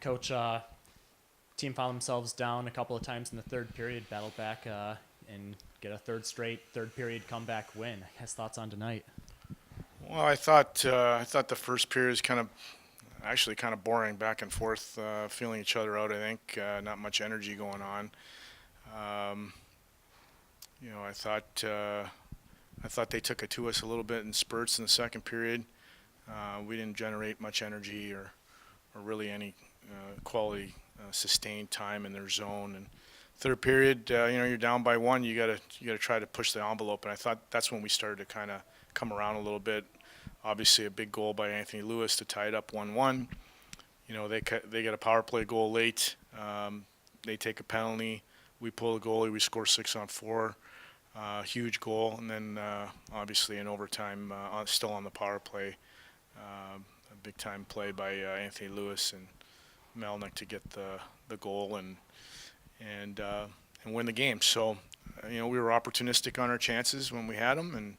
Coach, team found themselves down a couple of times in the third period, battled back and get a third period comeback win. I guess thoughts on tonight? Well, I thought the first period was actually kind of boring, back and forth, feeling each other out. I think not much energy going on. Um, I thought they took it to us a little bit in spurts in the second period. We didn't generate much energy or really any quality sustained time in their zone. And third period, you're down by one. You gotta try to push the envelope. And I thought that's when we started to kind of come around a little bit. Obviously, a big goal by Anthony Lewis to tie it up 1-1. They get a power play goal late. They take a penalty. We pull the goalie. We score 6-on-4. Huge goal, and then obviously in overtime, still on the power play, a big time play by Anthony Lewis and Melnick to get the goal and win the game. So, we were opportunistic on our chances when we had them, and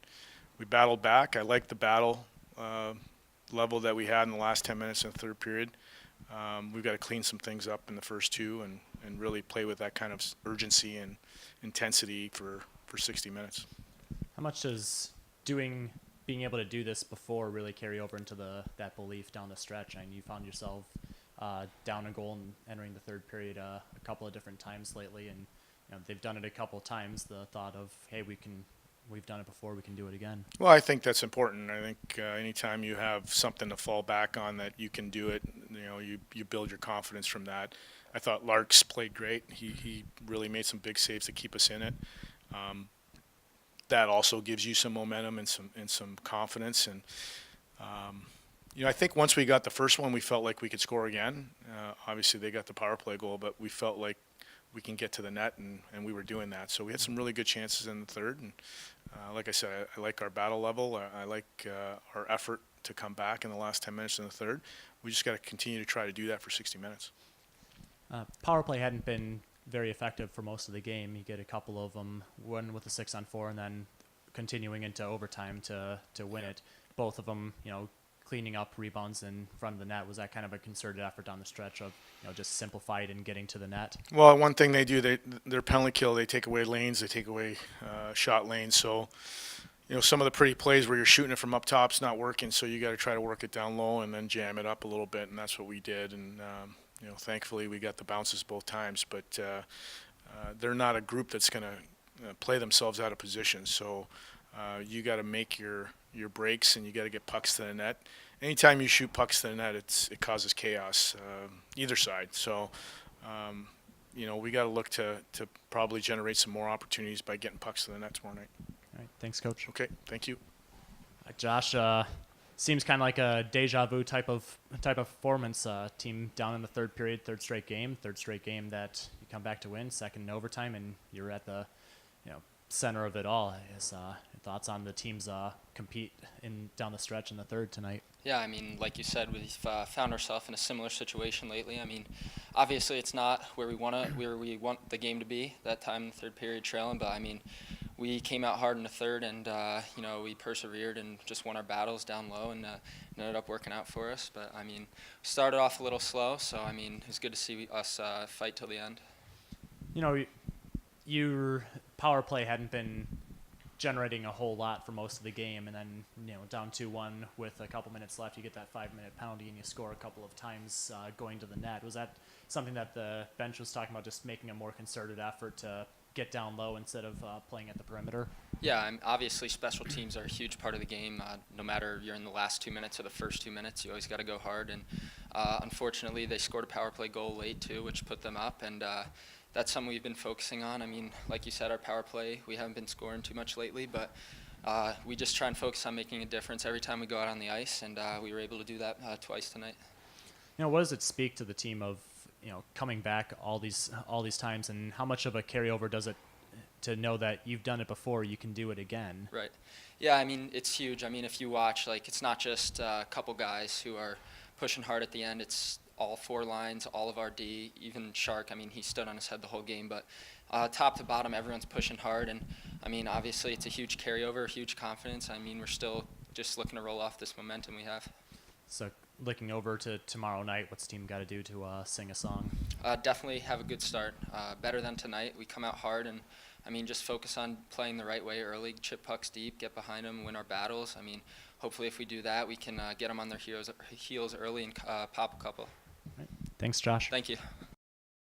we battled back. I liked the battle level that we had in the last 10 minutes in the third period. We've got to clean some things up in the first two and really play with that kind of urgency and intensity for 60 minutes. How much does being able to do this before really carry over into that belief down the stretch? And you found yourself down a goal and entering the third period a couple of different times lately, and they've done it a couple of times. The thought of, hey, we've done it before, we can do it again. Well, I think that's important. I think anytime you have something to fall back on that you can do it, you build your confidence from that. I thought Larks played great. He really made some big saves to keep us in it. That also gives you some momentum and some confidence. And I think once we got the first one, we felt like we could score again. Obviously, they got the power play goal, but we felt like we can get to the net, and we were doing that. So we had some really good chances in the third. And like I said, I like our battle level. I like our effort to come back in the last 10 minutes in the third. We just got to continue to try to do that for 60 minutes. Power play hadn't been very effective for most of the game. You get a couple of them, one with a 6-on-4, and then continuing into overtime to win it. Both of them, cleaning up rebounds in front of the net. Was that kind of a concerted effort down the stretch of, just simplified in getting to the net? Well, one thing they do, their penalty kill, they take away lanes, they take away shot lanes. So, some of the pretty plays where you're shooting it from up top's not working. So you got to try to work it down low and then jam it up a little bit, and that's what we did. And thankfully we got the bounces both times. But they're not a group that's going to play themselves out of position. So you got to make your breaks, and you got to get pucks to the net. Anytime you shoot pucks to the net, it causes chaos, either side. So, we got to look to probably generate some more opportunities by getting pucks to the net tomorrow night. All right, thanks, Coach. Okay, thank you. Josh, seems kind of like a deja vu type of performance. Team down in the third period, third straight game that you come back to win, second in overtime, and you're at the center of it all. I guess, thoughts on the team's compete down the stretch in the third tonight? Yeah, like you said, we've found ourselves in a similar situation lately. Obviously it's not where we want the game to be that time in the third period trailing, but we came out hard in the third, and we persevered and just won our battles down low, and it ended up working out for us. But started off a little slow, so it was good to see us fight till the end. Your power play hadn't been generating a whole lot for most of the game, and then down 2-1 with a couple minutes left, you get that 5-minute penalty and you score a couple of times going to the net. Was that something that the bench was talking about, just making a more concerted effort to get down low instead of playing at the perimeter? Yeah, obviously special teams are a huge part of the game. No matter you're in the last 2 minutes or the first 2 minutes, you always got to go hard. And unfortunately, they scored a power play goal late too, which put them up. And that's something we've been focusing on. Like you said, our power play, we haven't been scoring too much lately, but we just try and focus on making a difference every time we go out on the ice, and we were able to do that twice tonight. What does it speak to the team of coming back all these times, and how much of a carryover does it to know that you've done it before, you can do it again? Right. Yeah, it's huge. If you watch, it's not just a couple guys who are pushing hard at the end. It's all four lines, all of our D, even Shark. He stood on his head the whole game, but top to bottom, everyone's pushing hard, and obviously it's a huge carryover, huge confidence. We're still just looking to roll off this momentum we have. So looking over to tomorrow night, what's the team got to do to sing a song? Definitely have a good start. Better than tonight. We come out hard and, I mean, just focus on playing the right way early, chip pucks deep, get behind them, win our battles. I mean, hopefully if we do that, we can get them on their heels early and pop a couple. Thanks, Josh. Thank you.